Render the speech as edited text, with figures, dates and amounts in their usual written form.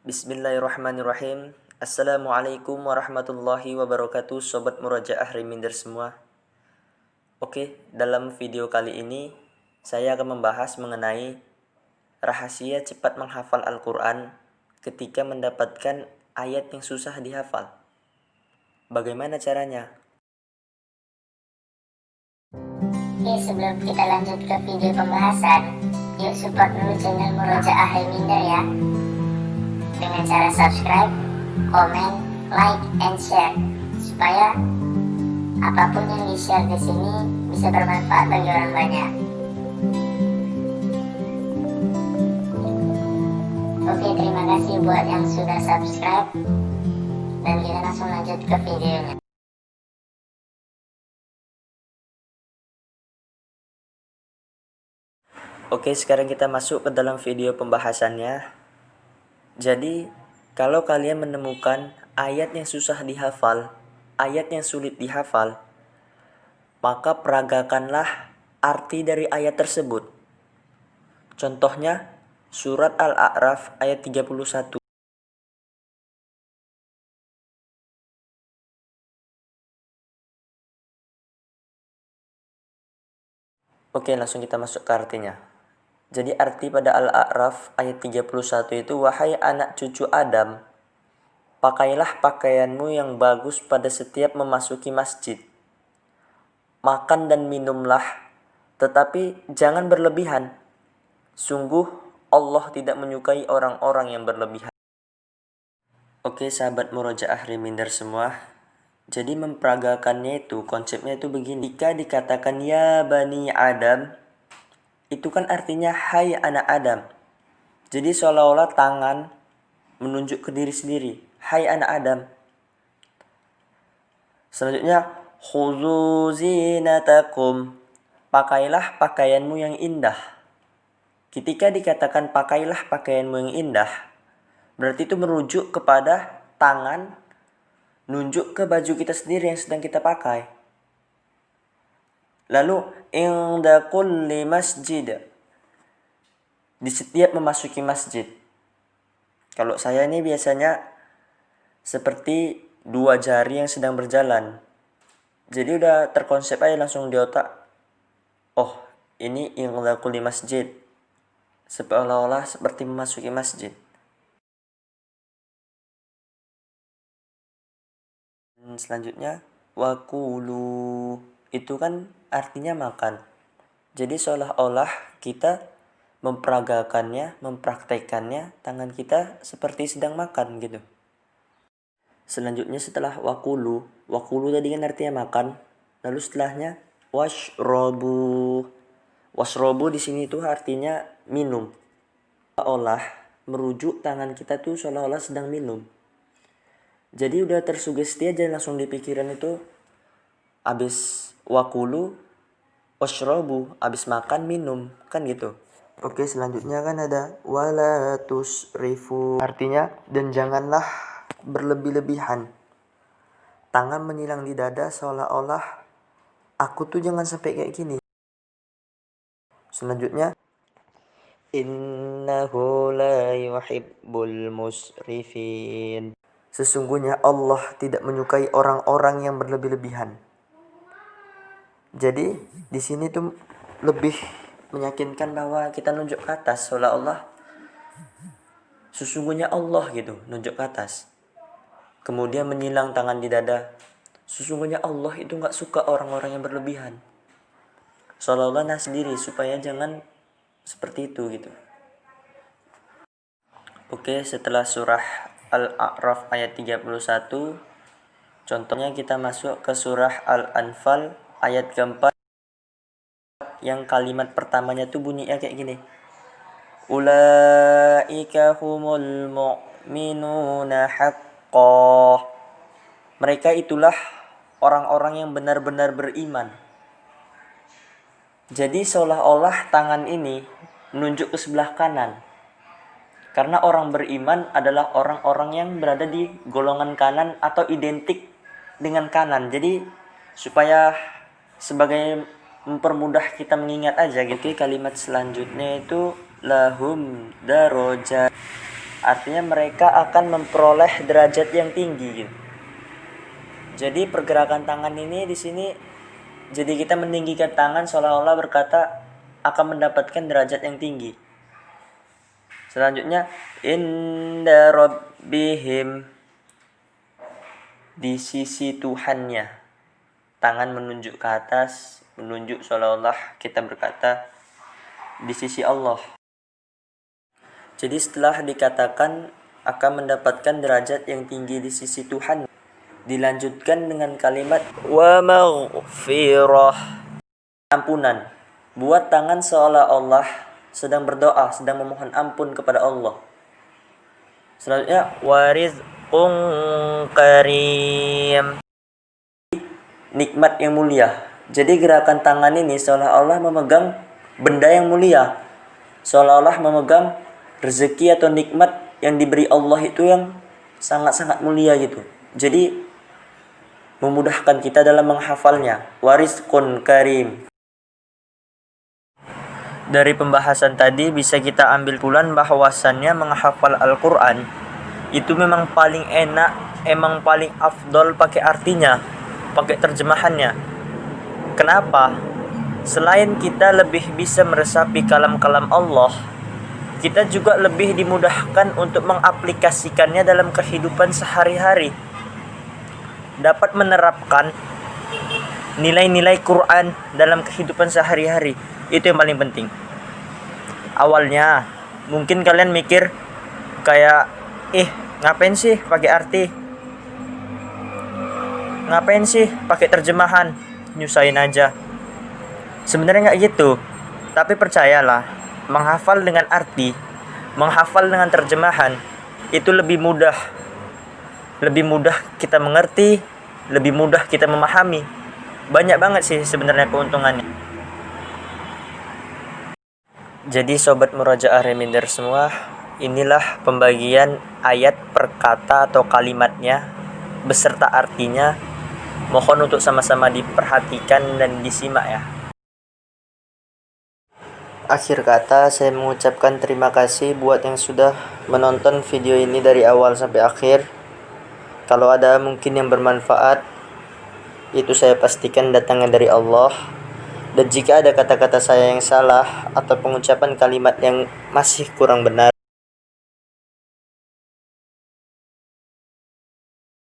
Bismillahirrahmanirrahim. Assalamualaikum warahmatullahi wabarakatuh, Sobat Murojaah Reminder semua. Oke, dalam video kali ini saya akan membahas mengenai rahasia cepat menghafal Al-Quran ketika mendapatkan ayat yang susah dihafal. Bagaimana caranya? Oke, sebelum kita lanjut ke video pembahasan, yuk support dulu channel Murojaah Reminder ya, dengan cara subscribe, komen, like, and share, supaya apapun yang di-share di sini bisa bermanfaat bagi orang banyak. Oke, terima kasih buat yang sudah subscribe, dan kita langsung lanjut ke videonya. Oke, sekarang kita masuk ke dalam video pembahasannya. Jadi, kalau kalian menemukan ayat yang susah dihafal, ayat yang sulit dihafal, maka peragakanlah arti dari ayat tersebut. Contohnya, surat Al-A'raf ayat 31. Oke, langsung kita masuk ke artinya. Jadi arti pada Al-A'raf ayat 31 itu, wahai anak cucu Adam, pakailah pakaianmu yang bagus pada setiap memasuki masjid. Makan dan minumlah, tetapi jangan berlebihan. Sungguh Allah tidak menyukai orang-orang yang berlebihan. Oke, sahabat Murojaah Reminder semua. Jadi memperagakannya itu, konsepnya itu begini. Jika dikatakan ya Bani Adam, itu kan artinya hai anak Adam. Jadi seolah-olah tangan menunjuk ke diri sendiri. Hai anak Adam. Selanjutnya, khudzu zinatakum. Pakailah pakaianmu yang indah. Ketika dikatakan pakailah pakaianmu yang indah, berarti itu merujuk kepada tangan nunjuk ke baju kita sendiri yang sedang kita pakai. Lalu inda kulli masjid, di setiap memasuki masjid. Kalau saya ini biasanya seperti dua jari yang sedang berjalan. Jadi udah terkonsep aja langsung di otak. Oh, ini inda kulli masjid. Seolah-olah seperti memasuki masjid. Dan selanjutnya, wakulu, itu kan artinya makan. Jadi seolah-olah kita memperagakannya, mempraktekannya, tangan kita seperti sedang makan gitu. Selanjutnya setelah wakulu tadi kan artinya makan. Lalu setelahnya washrobu. Washrobu di sini tuh artinya minum. Seolah merujuk tangan kita tuh seolah-olah sedang minum. Jadi udah tersugesti aja langsung di pikiran itu, abis wakulu washrobu, abis makan minum, kan gitu. Oke, selanjutnya kan ada wala tusrifu, artinya dan janganlah berlebih-lebihan. Tangan menyilang di dada seolah-olah aku tuh jangan sampai kayak gini. Selanjutnya, innahu la yuhibbul musrifin. Sesungguhnya Allah tidak menyukai orang-orang yang berlebih-lebihan. Jadi di sini tuh lebih meyakinkan bahwa kita nunjuk ke atas, seolah-olah sesungguhnya Allah gitu, nunjuk ke atas. Kemudian menyilang tangan di dada. Sesungguhnya Allah itu gak suka orang-orang yang berlebihan. Seolah-olah sendiri supaya jangan seperti itu gitu. Oke, setelah surah Al-A'raf ayat 31, contohnya kita masuk ke surah Al-Anfal ayat keempat, yang kalimat pertamanya tuh bunyinya kayak gini. Ulaika humul mu'minuna haqqah. Mereka itulah orang-orang yang benar-benar beriman. Jadi seolah-olah tangan ini menunjuk ke sebelah kanan. Karena orang beriman adalah orang-orang yang berada di golongan kanan atau identik dengan kanan. Jadi supaya sebagai mempermudah kita mengingat aja gitu. Kalimat selanjutnya itu lahum darajat. Artinya mereka akan memperoleh derajat yang tinggi gitu. Jadi pergerakan tangan ini di sini, jadi kita meninggikan tangan seolah-olah berkata akan mendapatkan derajat yang tinggi. Selanjutnya inda rabbihim, di sisi Tuhannya. Tangan menunjuk ke atas, menunjuk seolah-olah kita berkata di sisi Allah. Jadi setelah dikatakan akan mendapatkan derajat yang tinggi di sisi Tuhan, dilanjutkan dengan kalimat wa maghfirah, ampunan. Buat tangan seolah-olah sedang berdoa, sedang memohon ampun kepada Allah. Selanjutnya warizqun karim, nikmat yang mulia. Jadi gerakan tangan ini seolah-olah memegang benda yang mulia, seolah-olah memegang rezeki atau nikmat yang diberi Allah itu yang sangat-sangat mulia gitu. Jadi memudahkan kita dalam menghafalnya. Warizqun karim. Dari pembahasan tadi bisa kita ambil kesimpulan bahwasannya menghafal Al-Quran itu memang paling enak, emang paling afdol pakai artinya, pakai terjemahannya. Kenapa? Selain kita lebih bisa meresapi kalam-kalam Allah, kita juga lebih dimudahkan untuk mengaplikasikannya dalam kehidupan sehari-hari. Dapat menerapkan nilai-nilai Quran dalam kehidupan sehari-hari. Itu yang paling penting. Awalnya mungkin kalian mikir kayak ngapain sih pakai arti? Ngapain sih pakai terjemahan? Nyusahin aja. Sebenarnya nggak gitu. Tapi percayalah, menghafal dengan arti, menghafal dengan terjemahan itu lebih mudah. Lebih mudah kita mengerti, lebih mudah kita memahami. Banyak banget sih sebenarnya keuntungannya. Jadi sobat Murojaah Reminder semua, inilah pembagian ayat per kata atau kalimatnya beserta artinya. Mohon untuk sama-sama diperhatikan dan disimak ya. Akhir kata, saya mengucapkan terima kasih buat yang sudah menonton video ini dari awal sampai akhir. Kalau ada mungkin yang bermanfaat, itu saya pastikan datangnya dari Allah. Dan jika ada kata-kata saya yang salah atau pengucapan kalimat yang masih kurang benar,